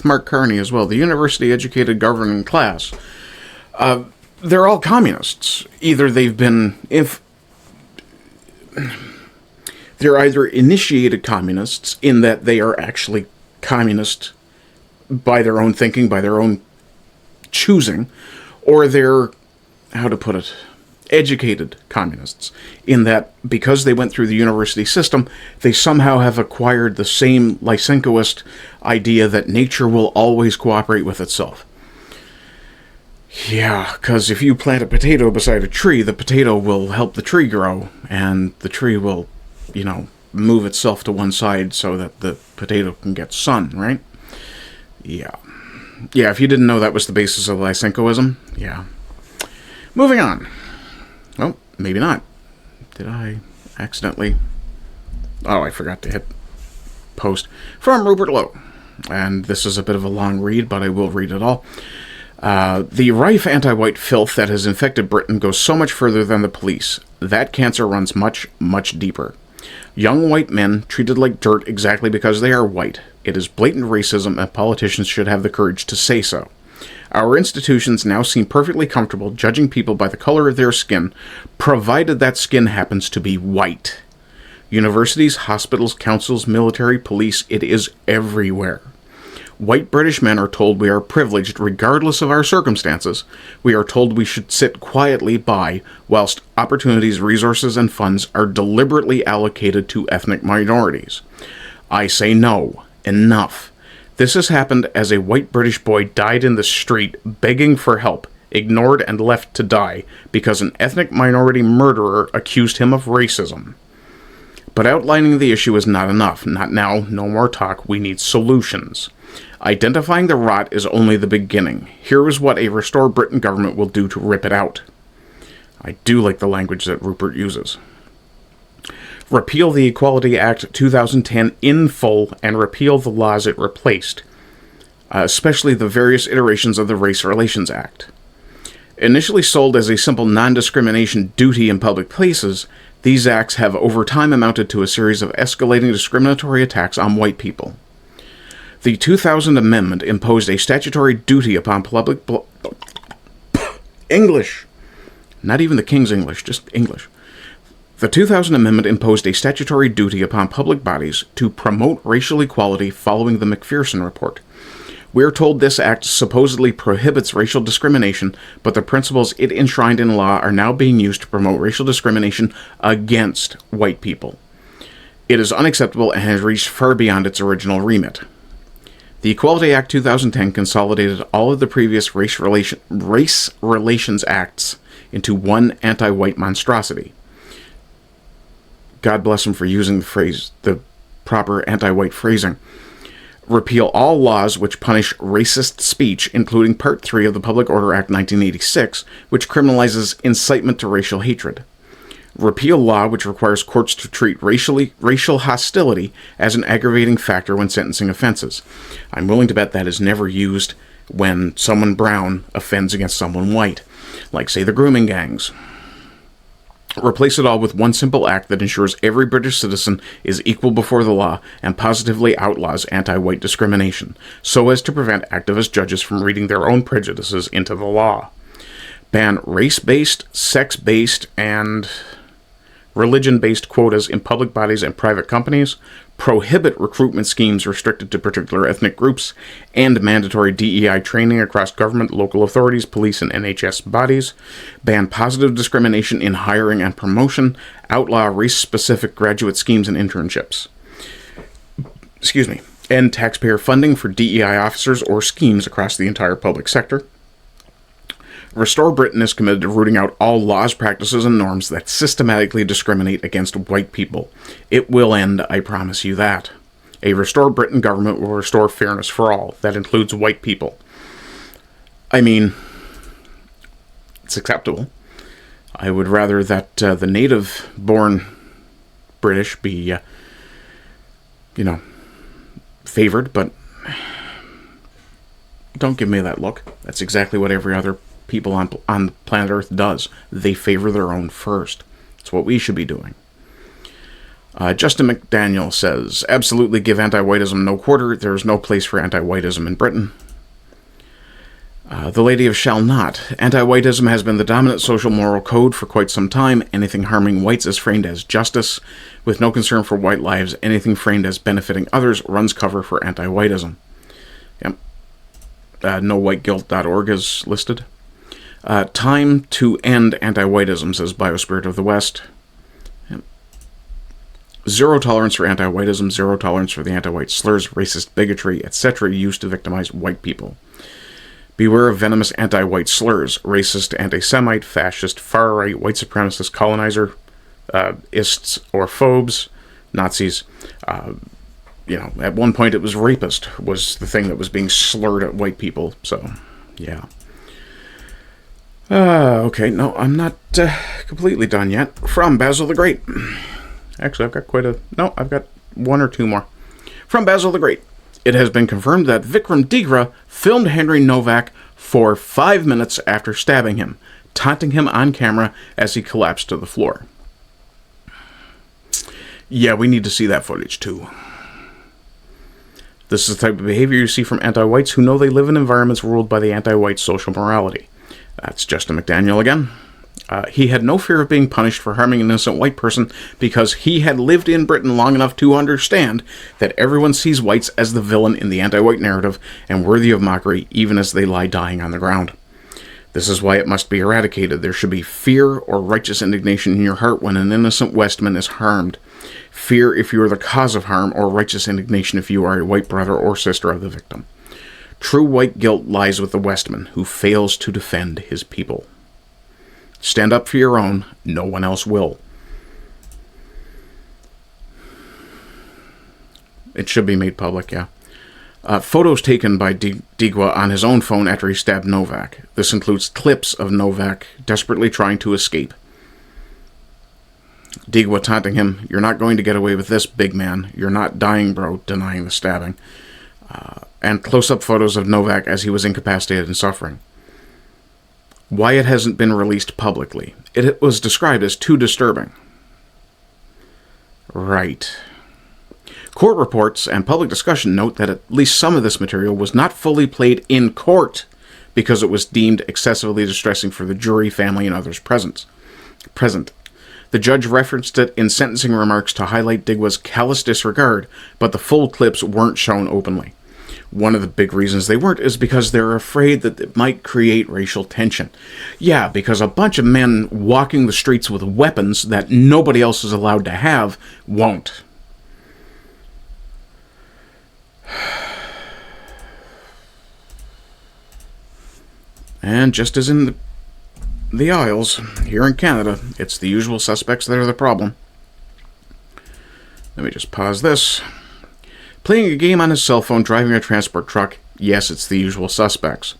Mark Carney as well. The university-educated governing class. They're all communists. Either they've been... They're either initiated communists in that they are actually communist by their own thinking, by their own choosing, or they're, how to put it, educated communists, in that because they went through the university system, they somehow have acquired the same Lysenkoist idea that nature will always cooperate with itself. Yeah, because if you plant a potato beside a tree, the potato will help the tree grow, and the tree will, you know, move itself to one side so that the potato can get sun, right? Yeah. Yeah, if you didn't know that was the basis of Lysenkoism, yeah. Moving on. Oh, maybe not. Did I accidentally... Oh, I forgot to hit post. From Rupert Lowe. And this is a bit of a long read, but I will read it all. The rife anti-white filth that has infected Britain goes so much further than the police. That cancer runs much, much deeper. Young white men treated like dirt exactly because they are white. It is blatant racism, and politicians should have the courage to say so. Our institutions now seem perfectly comfortable judging people by the color of their skin, provided that skin happens to be white. Universities, hospitals, councils, military, police, it is everywhere. White British men are told we are privileged regardless of our circumstances. We are told we should sit quietly by whilst opportunities, resources, and funds are deliberately allocated to ethnic minorities. I say no. Enough. This has happened as a white British boy died in the street begging for help, ignored and left to die because an ethnic minority murderer accused him of racism. But outlining the issue is not enough. Not now, no more talk, we need solutions. Identifying the rot is only the beginning. Here is what a Restore Britain government will do to rip it out. I do like the language that Rupert uses. Repeal the Equality Act 2010 in full and repeal the laws it replaced, especially the various iterations of the Race Relations Act. Initially sold as a simple non-discrimination duty in public places, these acts have over time amounted to a series of escalating discriminatory attacks on white people. The 2000 Amendment imposed a statutory duty upon public... English! Not even the King's English, just English. The 2000 Amendment imposed a statutory duty upon public bodies to promote racial equality following the McPherson Report. We are told this act supposedly prohibits racial discrimination, but the principles it enshrined in law are now being used to promote racial discrimination against white people. It is unacceptable and has reached far beyond its original remit. The Equality Act 2010 consolidated all of the previous race relations acts into one anti-white monstrosity. God bless him for using the proper anti-white phrasing. Repeal all laws which punish racist speech, including Part 3 of the Public Order Act 1986, which criminalizes incitement to racial hatred. Repeal law which requires courts to treat racial hostility as an aggravating factor when sentencing offenses. I'm willing to bet that is never used when someone brown offends against someone white, like, say, the grooming gangs. Replace it all with one simple act that ensures every British citizen is equal before the law and positively outlaws anti-white discrimination, so as to prevent activist judges from reading their own prejudices into the law. Ban race-based, sex-based, and religion-based quotas in public bodies and private companies, prohibit recruitment schemes restricted to particular ethnic groups, and mandatory DEI training across government, local authorities, police, and NHS bodies, ban positive discrimination in hiring and promotion, outlaw race-specific graduate schemes and internships. End taxpayer funding for DEI officers or schemes across the entire public sector. Restore Britain is committed to rooting out all laws, practices, and norms that systematically discriminate against white people. It will end, I promise you that. A Restore Britain government will restore fairness for all. That includes white people. I mean, it's acceptable. I would rather that the native-born British be, favored, but don't give me that look. That's exactly what every other people on planet Earth does. They favor their own first. It's what we should be doing. Justin McDaniel says, absolutely give anti-whiteism no quarter. There is no place for anti-whiteism in Britain. The Lady of Shall Not. Anti-whiteism has been the dominant social moral code for quite some time. Anything harming whites is framed as justice. With no concern for white lives, anything framed as benefiting others runs cover for anti-whiteism. Yep. NoWhiteGuilt.org is listed. Time to end anti-whiteism, says Biospirit of the West. Yep. Zero tolerance for anti-whiteism, zero tolerance for the anti-white slurs, racist bigotry, etc. used to victimize white people. Beware of venomous anti-white slurs, racist, anti-Semite, fascist, far-right, white supremacist, colonizer, ists or phobes, Nazis. At one point it was rapist was the thing that was being slurred at white people. So, yeah. Okay, no, I'm not completely done yet. From Basil the Great. Actually, I've got one or two more. From Basil the Great. It has been confirmed that Vikram Digra filmed Henry Novak for 5 minutes after stabbing him, taunting him on camera as he collapsed to the floor. Yeah, we need to see that footage too. This is the type of behavior you see from anti-whites who know they live in environments ruled by the anti-white social morality. That's Justin McDaniel again. He had no fear of being punished for harming an innocent white person because he had lived in Britain long enough to understand that everyone sees whites as the villain in the anti-white narrative and worthy of mockery even as they lie dying on the ground. This is why it must be eradicated. There should be fear or righteous indignation in your heart when an innocent Westman is harmed. Fear if you are the cause of harm, or righteous indignation if you are a white brother or sister of the victim. True white guilt lies with the Westman, who fails to defend his people. Stand up for your own, no one else will. It should be made public, yeah. Photos taken by Digwa on his own phone after he stabbed Novak. This includes clips of Novak desperately trying to escape. Digwa taunting him, "You're not going to get away with this, big man. You're not dying, bro," denying the stabbing. And close-up photos of Novak as he was incapacitated and suffering. Why it hasn't been released publicly. It was described as too disturbing. Right. Court reports and public discussion note that at least some of this material was not fully played in court because it was deemed excessively distressing for the jury, family, and others present. The judge referenced it in sentencing remarks to highlight Digwa's callous disregard, but the full clips weren't shown openly. One of the big reasons they weren't is because they're afraid that it might create racial tension. Yeah, because a bunch of men walking the streets with weapons that nobody else is allowed to have won't. And just as in the Isles, here in Canada, it's the usual suspects that are the problem. Let me just pause this. Playing a game on his cell phone, driving a transport truck. Yes, it's the usual suspects.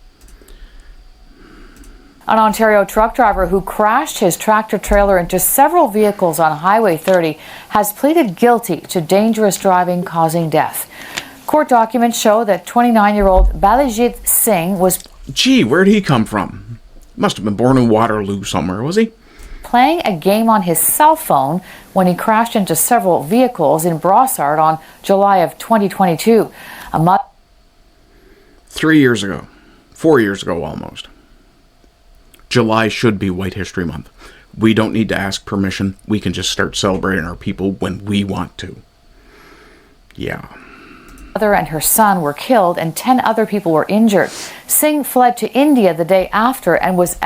An Ontario truck driver who crashed his tractor-trailer into several vehicles on Highway 30 has pleaded guilty to dangerous driving causing death. Court documents show that 29-year-old Balijit Singh was... Gee, where'd he come from? Must have been born in Waterloo somewhere, was he? Playing a game on his cell phone when he crashed into several vehicles in Brossard on July of 2022. 3 years ago. 4 years ago, almost. July should be White History Month. We don't need to ask permission. We can just start celebrating our people when we want to. Yeah. Mother and her son were killed and 10 other people were injured. Singh fled to India the day after and was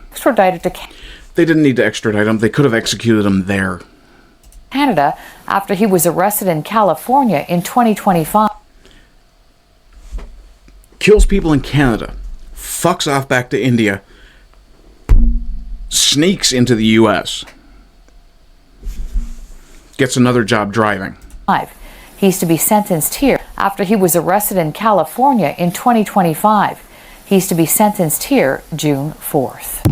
extradited to Canada. They didn't need to extradite him. They could have executed him there. Canada after he was arrested in California in 2025. Kills people in Canada. Fucks off back to India. Sneaks into the U.S. Gets another job driving. He's to be sentenced here after he was arrested in California in 2025. He's to be sentenced here June 4th.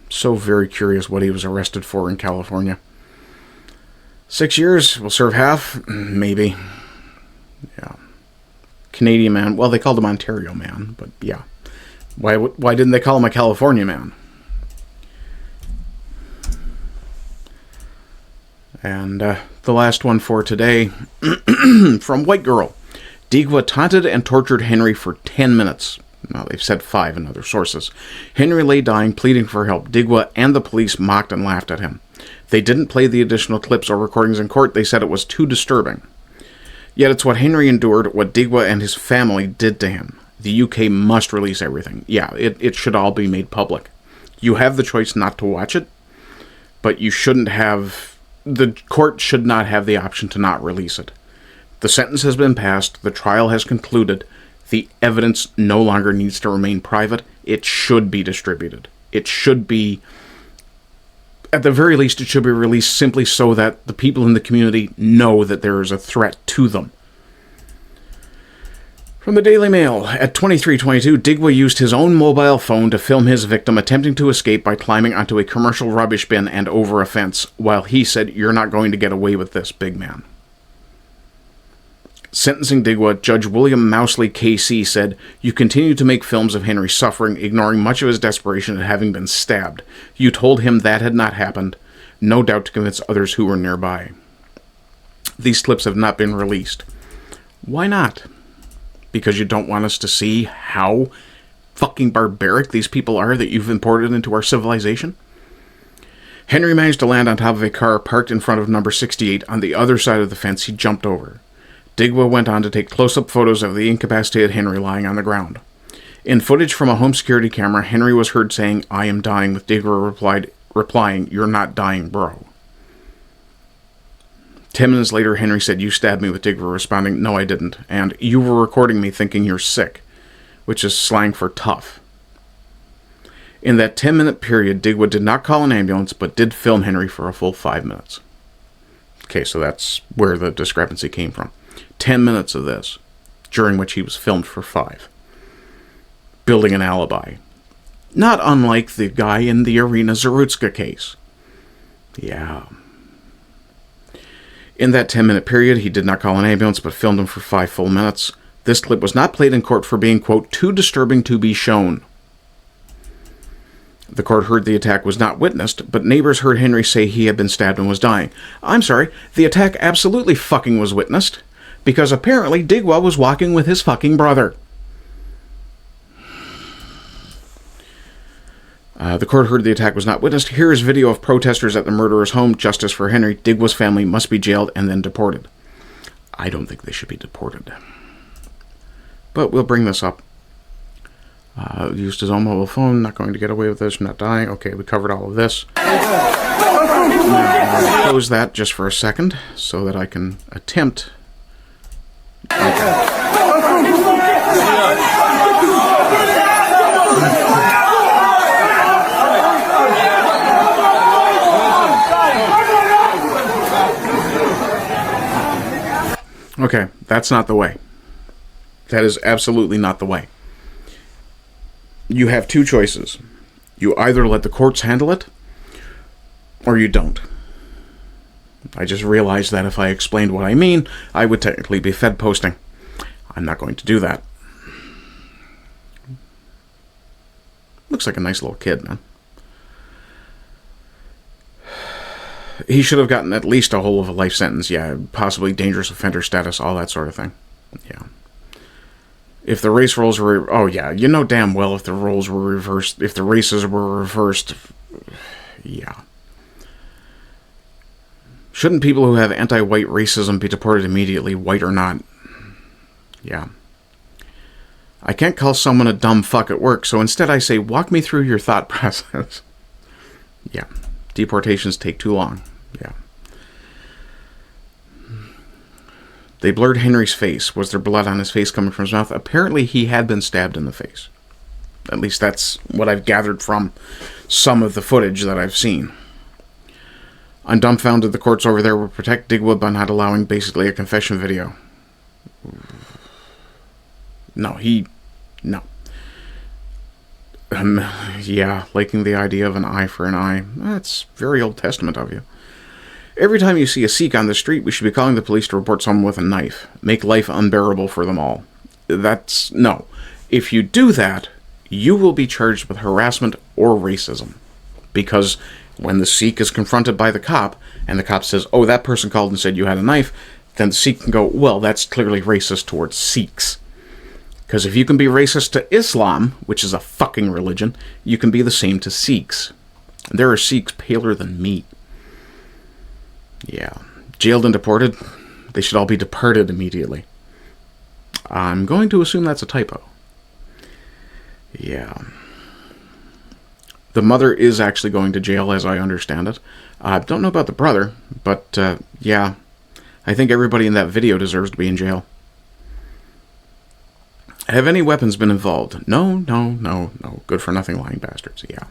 So very curious what he was arrested for in California. 6 years, we'll serve half, maybe. Yeah. Canadian man. Well, they called him Ontario man, but yeah. Why didn't they call him a California man? And the last one for today, from White Girl. Digwa taunted and tortured Henry for 10 minutes. Now, they've said 5 in other sources. Henry lay dying, pleading for help. Digwa and the police mocked and laughed at him. They didn't play the additional clips or recordings in court. They said it was too disturbing. Yet it's what Henry endured, what Digwa and his family did to him. The UK must release everything. Yeah, it should all be made public. You have the choice not to watch it, but you shouldn't have... The court should not have the option to not release it. The sentence has been passed, the trial has concluded, the evidence no longer needs to remain private. It should be distributed. It should be... At the very least, it should be released simply so that the people in the community know that there is a threat to them. From the Daily Mail, at 23:22, Digwa used his own mobile phone to film his victim attempting to escape by climbing onto a commercial rubbish bin and over a fence, while he said, "You're not going to get away with this, big man." Sentencing Digwa, Judge William Mousley KC said, "You continue to make films of Henry suffering, ignoring much of his desperation at having been stabbed. You told him that had not happened, no doubt to convince others who were nearby. These clips have not been released." Why not? Because you don't want us to see how fucking barbaric these people are that you've imported into our civilization? Henry managed to land on top of a car parked in front of number 68 on the other side of the fence he jumped over. Digwa went on to take close-up photos of the incapacitated Henry lying on the ground. In footage from a home security camera, Henry was heard saying, "I am dying," with Digwa replying, "You're not dying, bro." 10 minutes later, Henry said, "You stabbed me," with Digwa responding, "No, I didn't," and "You were recording me thinking you're sick," which is slang for tough. In that 10-minute period, Digwa did not call an ambulance, but did film Henry for a full 5 minutes. Okay, so that's where the discrepancy came from. 10 minutes of this, during which he was filmed for 5. Building an alibi. Not unlike the guy in the Irina Zarutska case. Yeah. In that 10-minute period, he did not call an ambulance, but filmed him for 5 full minutes. This clip was not played in court for being, quote, "too disturbing to be shown." The court heard the attack was not witnessed, but neighbors heard Henry say he had been stabbed and was dying. I'm sorry, the attack absolutely fucking was witnessed, because apparently Digwa was walking with his fucking brother. The court heard the attack was not witnessed. Here is video of protesters at the murderer's home. Justice for Henry. Digwa's family must be jailed and then deported. I don't think they should be deported. But we'll bring this up. Used his own mobile phone. Not going to get away with this. Not dying. Okay, we covered all of this. I'll close that just for a second so that I can attempt... Okay, that's not the way. That is absolutely not the way. You have 2 choices. You either let the courts handle it, or you don't. I just realized that if I explained what I mean, I would technically be Fed posting. I'm not going to do that. Looks like a nice little kid, man. He should have gotten at least a whole of a life sentence, yeah, possibly dangerous offender status, all that sort of thing. Yeah. If the race roles were... Oh, yeah, you know damn well if the roles were reversed, if the races were reversed, yeah. Shouldn't people who have anti-white racism be deported immediately, white or not? Yeah. I can't call someone a dumb fuck at work, so instead I say, walk me through your thought process. Yeah. Deportations take too long. Yeah. They blurred Henry's face. Was there blood on his face coming from his mouth? Apparently he had been stabbed in the face. At least that's what I've gathered from some of the footage that I've seen. I'm dumbfounded the courts over there will protect Digwa by not allowing basically a confession video. No. Yeah, liking the idea of an eye for an eye. That's very Old Testament of you. Every time you see a Sikh on the street, we should be calling the police to report someone with a knife. Make life unbearable for them all. No. If you do that, you will be charged with harassment or racism. Because when the Sikh is confronted by the cop, and the cop says, oh, that person called and said you had a knife, then the Sikh can go, well, that's clearly racist towards Sikhs. Because if you can be racist to Islam, which is a fucking religion, you can be the same to Sikhs. There are Sikhs paler than me. Yeah. Jailed and deported? They should all be departed immediately. I'm going to assume that's a typo. Yeah. The mother is actually going to jail, as I understand it. I don't know about the brother, but yeah, I think everybody in that video deserves to be in jail. Have any weapons been involved? No, no, no, no. Good for nothing lying bastards, yeah.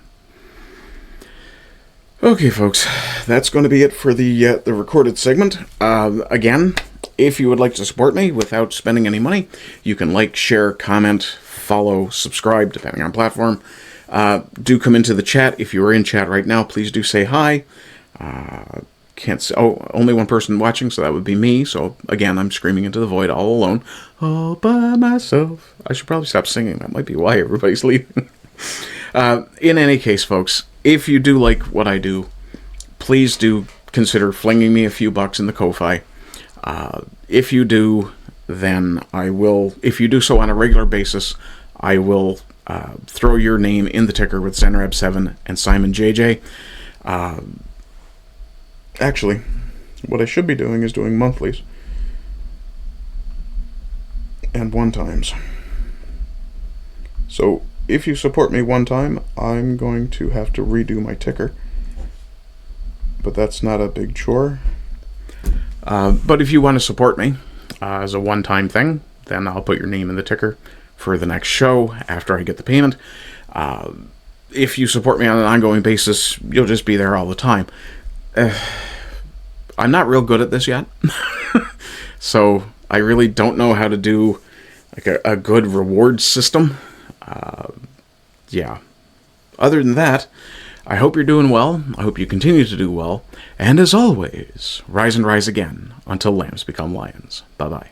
Okay, folks, that's going to be it for the recorded segment. Again, if you would like to support me without spending any money, you can like, share, comment, follow, subscribe, depending on platform. Do come into the chat. If you are in chat right now, please do say hi. Can't say, oh, only one person watching, so that would be me. So again, I'm screaming into the void all alone, all by myself. I should probably stop singing. That might be why everybody's leaving. In any case, folks, if you do like what I do, please do consider flinging me a few bucks in the Ko-Fi. If you do, then I will, if you do so on a regular basis, I will throw your name in the ticker with Zenrab7 and Simon JJ. Actually, what I should be doing is doing monthlies and one-times. So if you support me one time, I'm going to have to redo my ticker. But that's not a big chore. But if you want to support me as a one-time thing, then I'll put your name in the ticker for the next show after I get the payment. If you support me on an ongoing basis, you'll just be there all the time. I'm not real good at this yet. So I really don't know how to do like a good reward system. Yeah. Other than that, I hope you're doing well. I hope you continue to do well. And as always, rise and rise again until lambs become lions. Bye-bye.